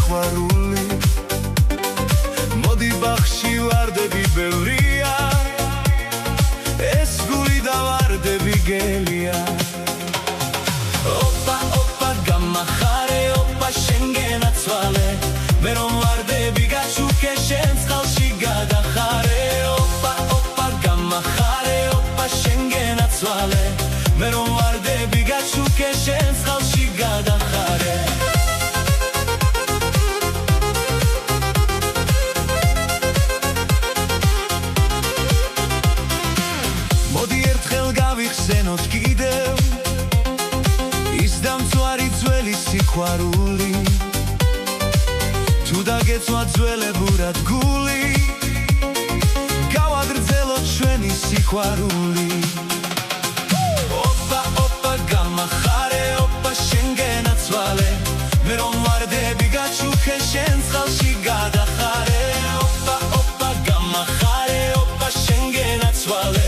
სიყვარული მოდი ბაღში ვარდები ბევრია ეს გული და ვარდები გელია ოპა ოპა გამახარე ოპა შენ გენაცვალე მე რომ ვარდები გაჩუქე შენ წყალში გადახარე ოპა ოპა გამახარე ოპა შენ გენაცვალე მე რომ ვარდები გაჩუქე შენ წყალში გადახარე მოდი ერთხელ გავიხსენოთ კიდევ ის დამწვარი ძველი სიყვარული თუ დაგეცვა ძველებურად გული გავაგრძელოთ ჩვენი სიყვარული ოპა ოპა გამახარე ოპა შენ გენაცვალე მე რომ ვარდები გაჩუქე შენ წყალში გადახარე ოპა ოპა გამახარე ოპა შენ გენაცვალე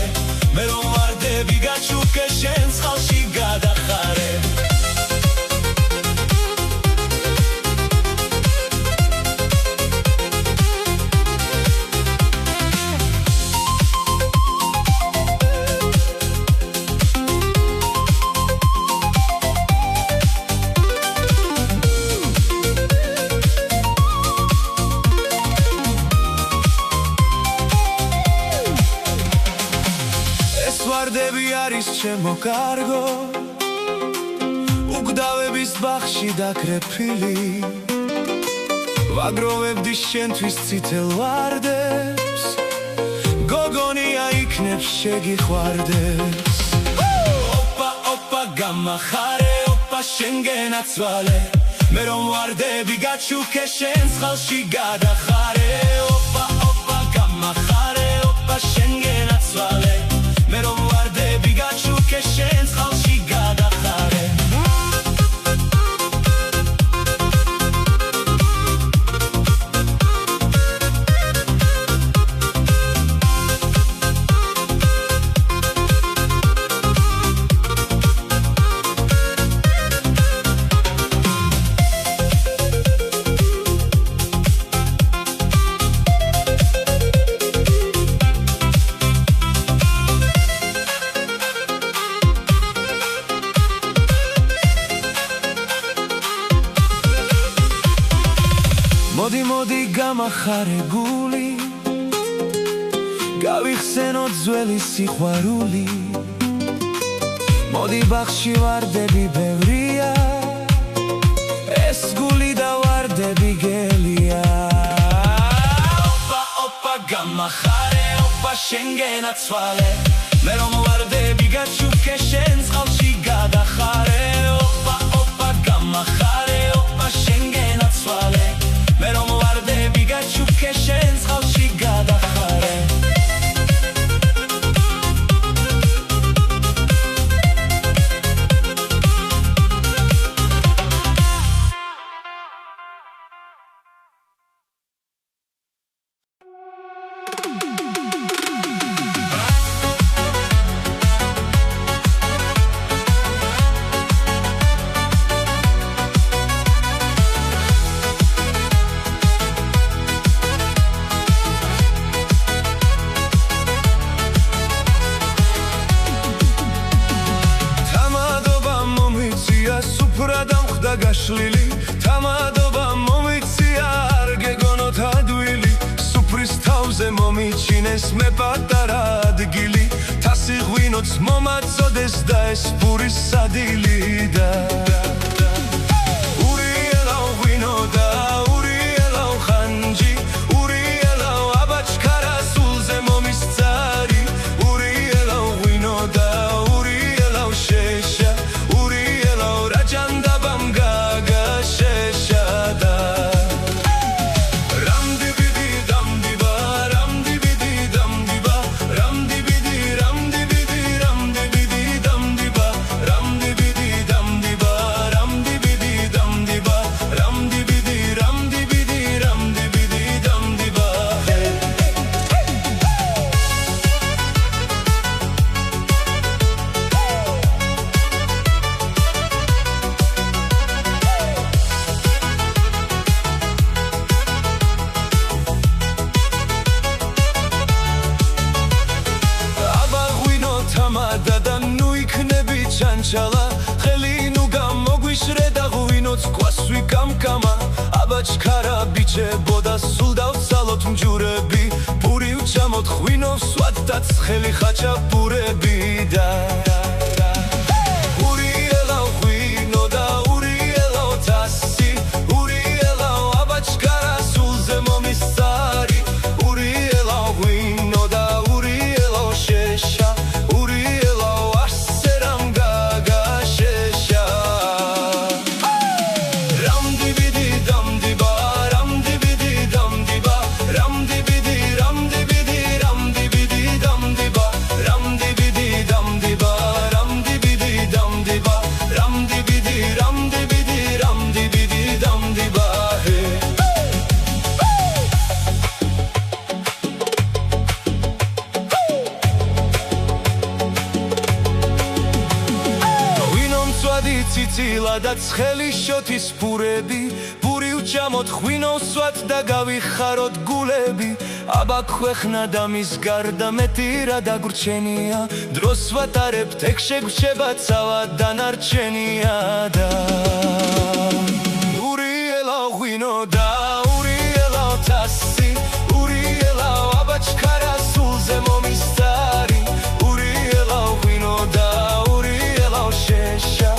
მე რომ ვარდები გაჩუქე შენ წყალში გადახარე ვარდები არის ჩემო კარგო უგდავების ბაღში დაკრეფილი ვაგროვებდი შენთვის წითელ ვარდებს გოგონია იქნებს შეგიხვარდეს ოპა ოპა გამახარე ოპა შენ გენაცვალე მე რომ ვარდები გაჩუქე შენ წყალში გადახარე ოპა ოპა გამახარე ოპა შენ გენაცვალე მე რომ ვარდები გაჩუქე შენ წყალში გადახარე მოდი მოდი გამახარე გული გავიხსენოთ ძველი სიყვარული მოდი ბაღში ვარდები ბევრია ეს გული და ვარდები გელია ოპა ოპა გამახარე ოპა შენ გენაცვალე მე რომ ვარდები გაჩუქე შენ წყალში გადახარე ოპა ოპა გამახარე ოპა შენ გენაცვალე მე რომ ვარდები გაჩუქე შენ წყალში გადახარე გაშლილი თამადობა მომიცია არ გეგონოთ ადვილი სუფრის თავზე მომიჩინეს მე პატარა ადგილი თასი ღვინოც მომაწოდეს და ეს პურის სადილი და ურიელავ ღვინო და ურიელავ ხანჯი ურიელავ აბაჩქარა სულზე მომისწარი ურიელავ ღვინო და ურიელავ შეშა ურიელავ რაჯანდა Ram რჩებოდა სულ დავცალოთ მჯურები პური ვჭამოთ ღვინოს ვსვათ ცხელი ხაჭაპურები და ურიელაო ღვინო და ურიელაო თასი ურიელაო აბაჩკარა სულზე მომისწარი ურიელაო ღვინო და ურიელაო შეშა ურიელაო არსე რამ გაგაშეშა რამდიბიდი დამდიბა რამდიბიდი დამდიბა რამდიბიდი რამდიბიდი რამდიბიდი დამდიბა რამდიბიდი დამდიბა რამდიბიდი დამდიბა რამდიბიდი რამდიბიდი რამდიბიდი დამდიბა ციცილა და ცხელი შოთის ფურები პური ვჭამოთ ღვინოს ვსვათ და გავიხაროთ გულები აბა ქვეყნა და მის გარდა მეტი რა დაგვრჩენია დროს ვატარებთ ეგ შეგვრჩება ცავა დანარჩენია და ურიელაო ღვინო და ურიელაო თასი ურიელაო აბაჩქარა სულზე მომისწარი ურიელაო ღვინო და ურიელაო შეშა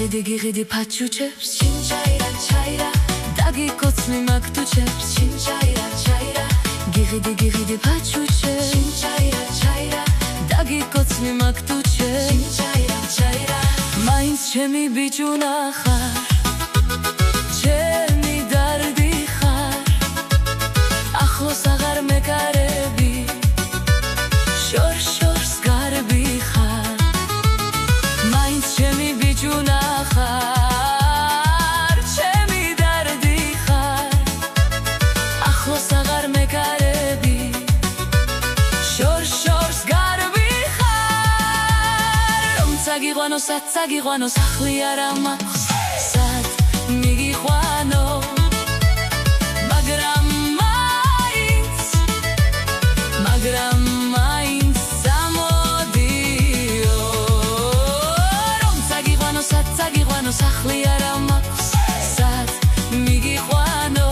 გიღიდი ფაჩუჩებს ჩინჩაირა ჩაირა დაგიკოცნი მაგ თუჩებს ჩინჩაირა ჩაირა გიღიდი ფაჩუჩებს ჩინჩაირა ჩაირა დაგიკოცნი მაგ თუჩებს ჩინჩაირა ჩაირა მაინც ჩემი ბიჭუნა ხარ ჩემი დარდი ხარ ახლოს აღარ მეკარები შორს გარბი ხარ მაინც ჩემი ბიჭუნა ხარ ჩემი დარდი ხარ ახლოს აღარ მეკარები შორს გარბი ხარ რომცა გიყვანო სად გიყვანო სახლი არა მაქვს სად მიგიყვანო მაგრამ მაინც სამოდიო რომცა გიყვანო სად გიყვანო სახლი არა მაქვს სად მიგიყვანო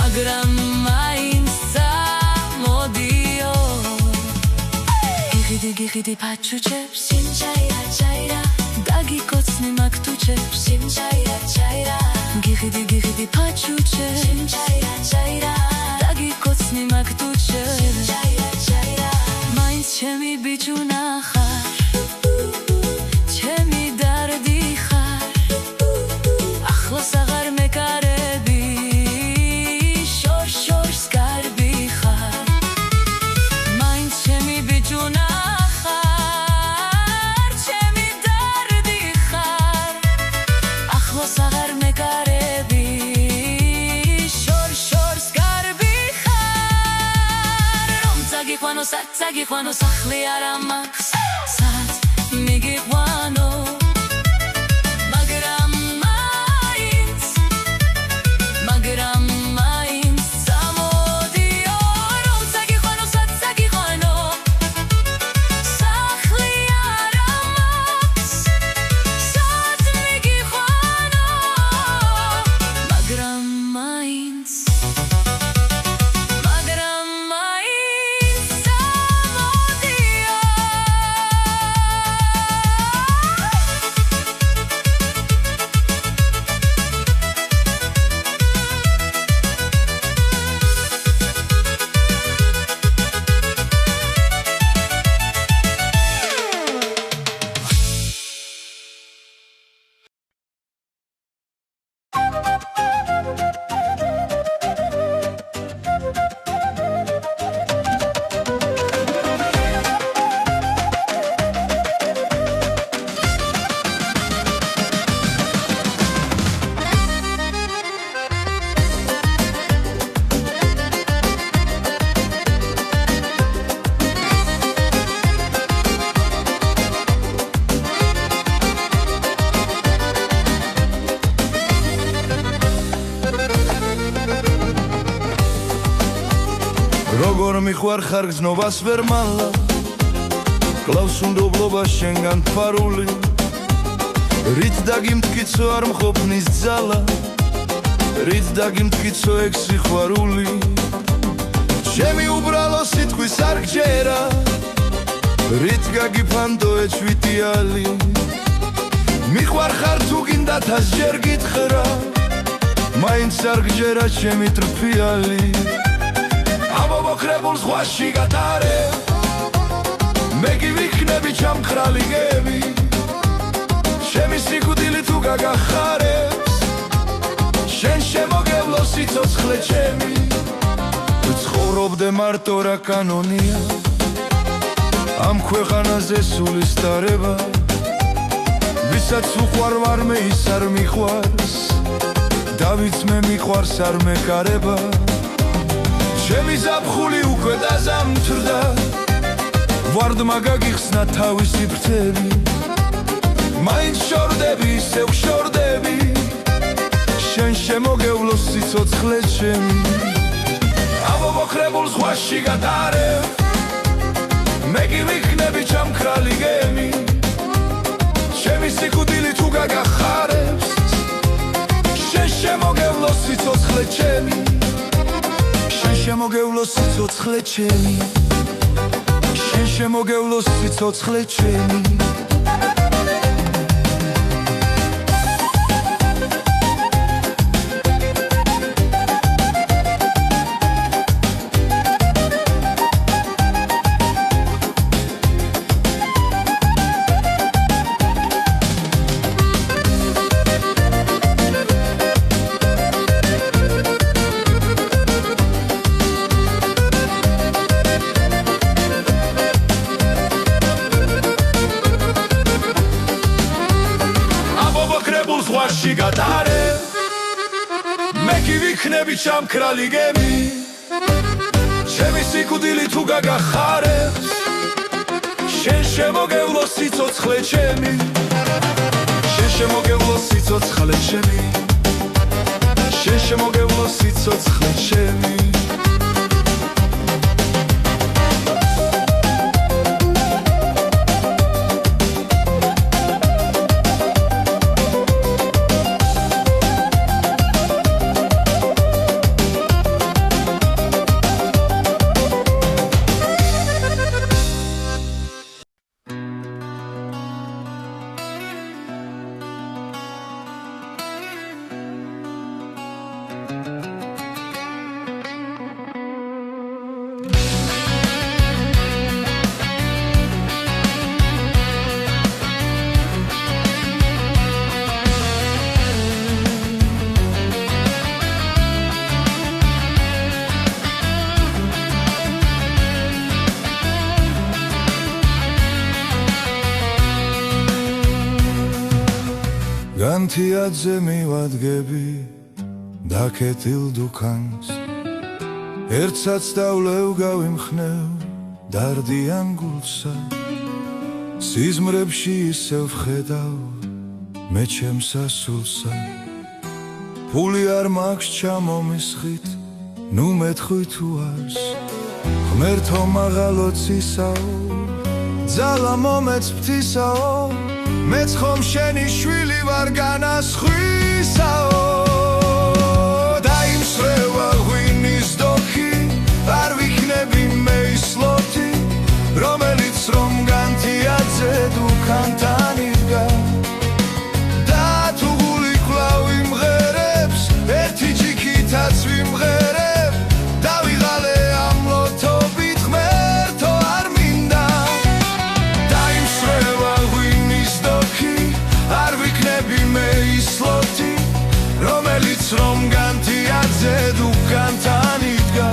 მაგრამ მაინც სამოდიო გიღიდი ფაჩუჩებს ჩინჩაირა ჩაირა დაგიკოცნი მაგ თუჩებს ჩინჩაირა ჩაირა გიღიდი ფაჩუჩებს ჩინჩაირა ჩაირა დაგიკოცნი მაგ თუჩებს ჩინჩაირა ჩაირა მაინც ჩემი ბიჭუნა ხარ ჩემი დარდი ხარ ახლოს აღარ მეკარები შორს გარბი ხარ მაინც ჩემი ბიჭუნა ხარ ჩემი დარდი ხარ ახლოს აღარ მეკარები შორს გარბი ხარ რომცა გიყვანო სად გიყვანო სახლი არა მაქვს სად მიგიყვანო მაგრამ მაინც სამოდიო რომცა გიყვანო სად გიყვანო სახლი არა მაქვს სად მიგიყვანო მაგრამ მაინც სამოდიო როგორ მიხვარ ხარ გზნობას ვერ მალა კლავს უნდობლობა შენგან თვარული რით დაგიმტკიცო არ მყოფნის ძალა რით დაგიმტკიცო ეგ სიყვარული ჩემი უბრალო სიტყვის არ გჯერა რით გაგიფანდო ეჩვიტიალი მიხვარ ხარ თუ გინდა თასჯერ გითხრა მაინც არ გჯერა ჩემი ტრფიალი ამობოქრებულ ზღვაში გატარე მე გივიქნები ჩამქრალი გები ჩემი სიკვდილი თუ გაგახარებს შენ შემოგევლო სიცოცხლე ჩემი ცხოვრობდე მარტო რა კანონია ამ ქვეყანაზე სულის დარება ვისაც უყვარ ვარმე ის არ მიყვარს დავიც მე მიყვარს არ მეკარება ჩემი ზაფხული უკვე დაზამთრდა ვარდმა გაგიხსნა თავისი ფრთები მაინც შორდები ისევ შორდები შენ შემოგევლო სიცოცხლე ჩემი ამობოქრებულ ზღვაში გატარე მე გივიქნები ჩამქრალი გემი ჩემი სიკვდილი თუ გაგახარებს შენ შემოგევლო სიცოცხლე ჩემი შემოგევლო სიცოცხლე ჩემი შენ შემოგევლოს სიცოცხლე ჩემი ზღვაში გადარებ მე კი ვიქნები ჩამქრალი გემი ჩემი სიკვდილი თუ გაგახარებს შენ შემოგევლოს სიცოცხლე ჩემი შენ შემოგევლოს სიცოცხლე ჩემი შენ შემოგევლოს სიცოცხლე ჩემი განთიადზე მივადგები დაკეტილ დუქანს ერთსაც დავლევ გავიმხნევ დარდიან გულსა სიზმრებში ისევ ვხედავ მე ჩემს ასულსა ფული არ მაქვს ჩამომისხით ნუ მეთხვი თუ არს ღმერთო მაღალოცისაო ძალა მომეწფთისაო მეც ხომ შენი შვილი ვარ განასხვისაო დაიმსრევა ღვინის დოქი არ ვიქნები მე ისლოთი რომელიც რომ განთიადზე დუქანთან იდგა და თუ გული კვლავ იმღერებს ერთი ჯიქითაც ვიმღერებ დავიღალე ამ ლოთობით ღმერთო არ მინდა დაიმსრევა არ ვიქნები მე ისლოთი რომელიც რომ განთიადზე დუქანთან იდგა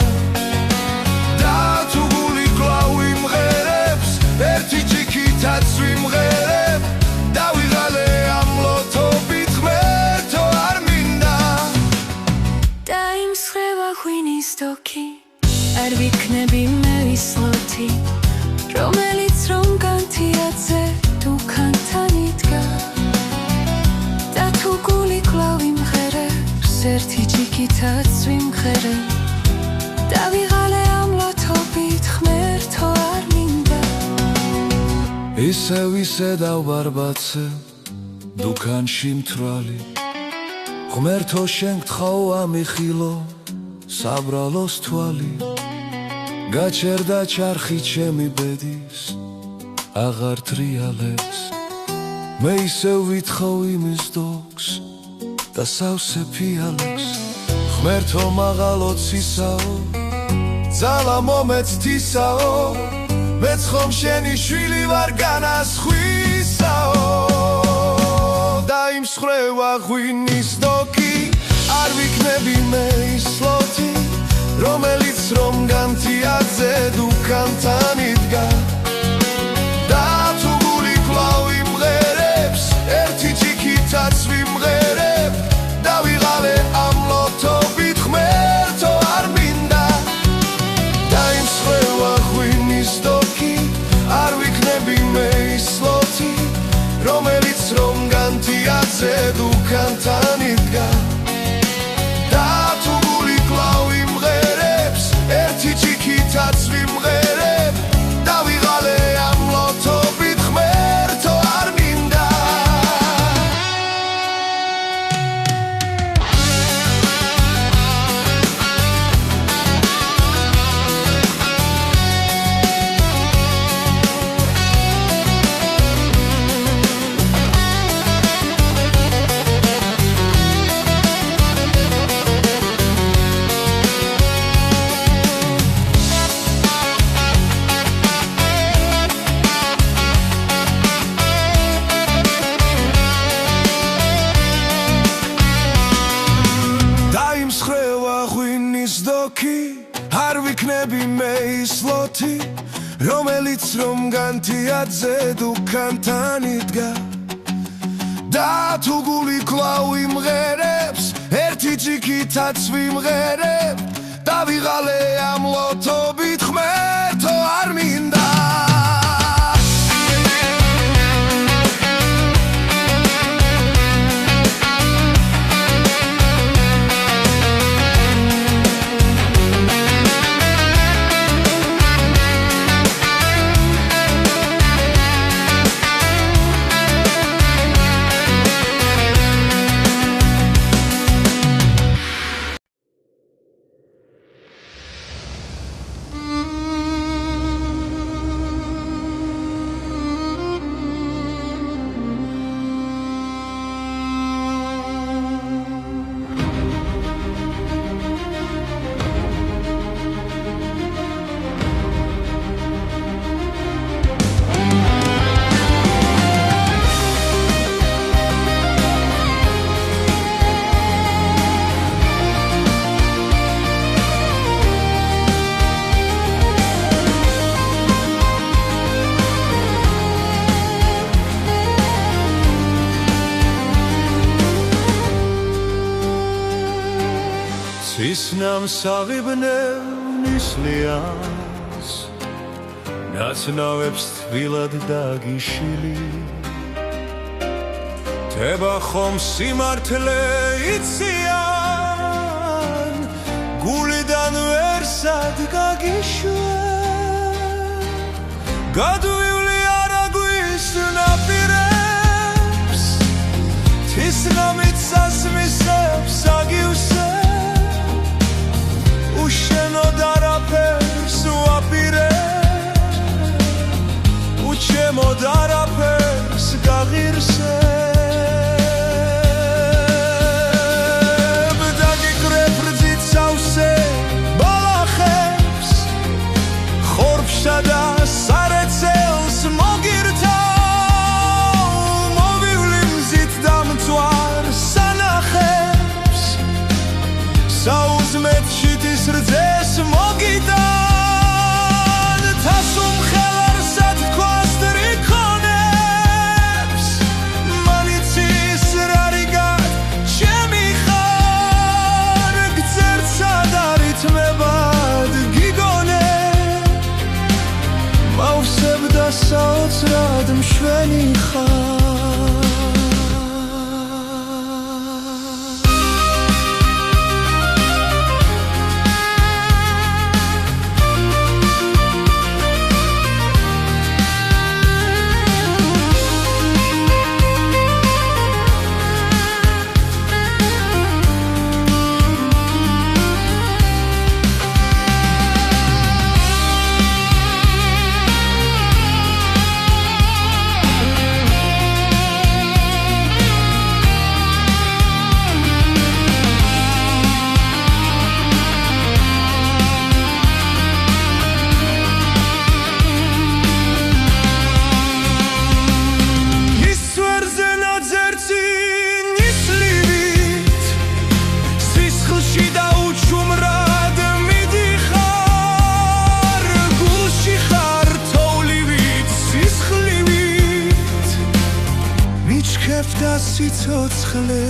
და თუ გული კვლავ იმღერებს ერთი ჯიქითაც ვიმღერებ დავიღალე ამ ლოთობით ღმერთო არ მინდა დაიმსხება ღვინის დოქი არ ვიქნები მე ისლოთი რომელიც რომ განთიადზე დუქანთან იდგა თუ გული კვლავ იმღერებს ერთი ჯიქითაც ვიმღერებ დავიღალე ამ ლოთობით ღმერთო არ მინდა ისე დავბარბაცე დუქანში მთვრალი ღმერთო შენ გთხოვ ამიხილო საბრალოს თვალი გაჩერდა ჩარხი ჩემი ბედის აღარ ტრიალებს მე ისევ ვითხოვ იმის დოქს და სავსე ფიალებს ღმერთო მაღალოცისაო ძალა მომეწთისაო მეც ხომ შენი შვილი ვარ განასხვისაო დაიმსხვრევა ღვინის დოქი არ ვიქნები მე ისლოთი რომელიც რომ განთიადზე დუქანთან იდგა და თუ გული კვლავ იმღერებს ერთი ჯიქითაც ვიმღერებ დავიღალე ამ ლოთობით ღმერთო არ მინდა დაიმსხვრევა ღვინის დოქი არ ვიქნები მე ისლოთი რომელიც რომ განთიადზე დუქანთან იდგა და თუ გული კვლავ იმღერებს ერთი ჯიქითაც ვიმღერებ დავიღალე ამ ლოთობით ღმერთო არ მინდა კი არ ვიქნები მე ის ლოთი რომელიც რომ განთიაძე დუქანთან იდგა და თუ გული კვლავ იმღერებს ერთი ჭიქითაც ვიმღერებ დავიღალე ამ ლოთობით ღმერთო არ მინდა სამსაღიბნევ ნისლიანს ნაცნავებს თბილად დაგიშილი თება ხომ სიმართლე იციან გულიდან ვერსად გაგიშვენ გადვივლი არაგვის ნაპირებს თისღამით სასმისებს აგივსე უშენო დარაფერს ვაპირე უჩემო დარაფერს გაღირსე დაგიკრებ რძით სავსე ბალახებს ხორბსა და სარეცელს მოგირთავ მოვივლი მზით დამწვარ სანახებს საუზმეთში რძეს მოგიდან თასუმ ხელარსად თქواس დრიქონებს მანიცის რარიგად ჩემი ხარ გძერცად არითმებად გიგონე მავსებ და საოცრად მშვენი ხარ სიცოცხლე